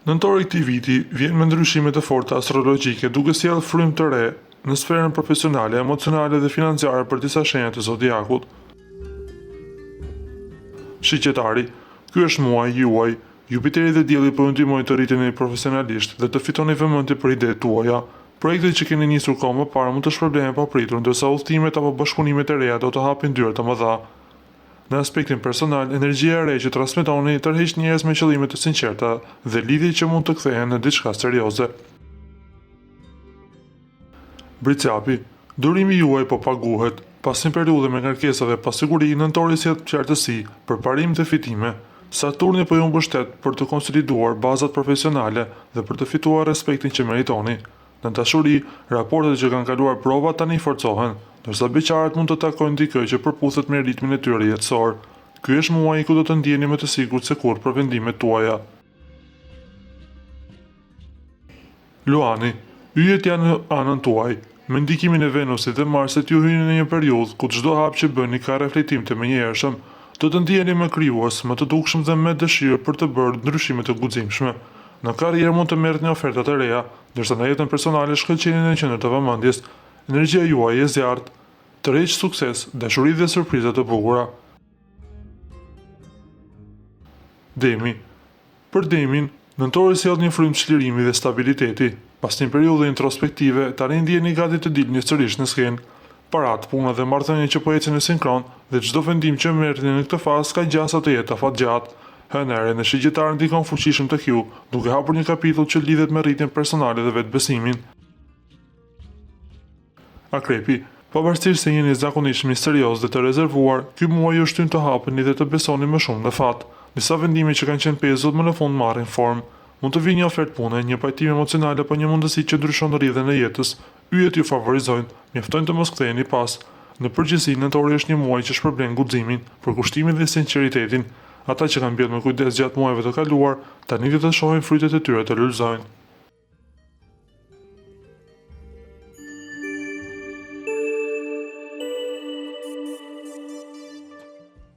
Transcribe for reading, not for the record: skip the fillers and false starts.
Nëntori i këtij viti vjen me ndryshime të forta astrologjike duke sjellë frymë të re në sferën profesionale, emocionale dhe financiare për disa shenja të zodiakut. Shqetëtari, ky është muaji juaj. Jupiteri dhe Dielli po ju ndihmojnë të rriteni profesionalisht dhe të fitoni vëmendje për idetë tuaja. Projektet që keni nisur kohë më parë mund të shpërblehen pa pritur, ndërsa udhëtimet apo bashkëpunimet e reja do të hapin dyert të mëdha. Në aspektin personal, energjia e re që transmetoni tërheq njerëz me qëllime të sinqerta dhe lidhje që mund të kthehen në diçka serioze. Briciapi, durimi juaj po paguhet. Pas një periudhe me ngarkesa dhe pasiguri, nëntori sjell qartësi, përparim dhe fitime. Saturni po ju mbështet për të konsoliduar bazat profesionale dhe për të fituar respektin që meritoni. Në dashuri, raportet që kanë kaluar prova tani forcohen, ndërsa beqarët mund të takojnë dikë që përputhet me ritmin e tyre jetësor. Ky është muaji ku do të ndjeni më të sigurt se kurrë për vendimet tuaja. Luani, yjet janë në anën tuaj. Me ndikimin e Venusit dhe Marsit ju hyni në një periudhë ku çdo hap që bëni ka reflektim të menjëhershëm. Do të ndjeni më krijues, më të dukshëm dhe me dëshirë për të bërë ndryshime të guximshme. Në karrierë mund të merrni oferta të reja, ndërsa në jetën personale shkëlqeni në qendër të vëmendjes. Energjia juaj e zjarrt, tërheq sukses, dashuri dhe surpriza të bukura. Demi. Për Demin, nëntori sjell një frymë çlirimi dhe stabiliteti. Pas një periudhe introspektive, tani ndjeni gati të dilni sërish në skenë. Parat, puna dhe marrëdhënie që po ecin në sinkron dhe çdo vendim që merrni në këtë fazë ka gjasa të jetë afatgjatë. Hënëre në shigjetar ndikon fuqishëm të Q, duke hapur një kapitull që lidhet me rritjen personale dhe vetbesimin. Akrepi, pavarësisht se jeni zakonisht misterios dhe të rezervuar, ky muaj ju shtyn të hapeni dhe të besoni më shumë në fat. Disa vendime që kanë qenë pezut më në fund marrin formë. Mund të vijë një ofertë pune, një pajtim emocional apo një mundësi që ndryshon rrjedhën e jetës. Yjet ju favorizojnë, mjaftojnë të mos ktheheni pas. Në përgjithësi, nëntori është një muaj që shpërblen guximin, përkushtimin dhe sinqeritetin. Ata që kanë mbjellë me kujdes gjatë muajve të kaluar, tani do të shohin frytet e tyre të lulëzojnë.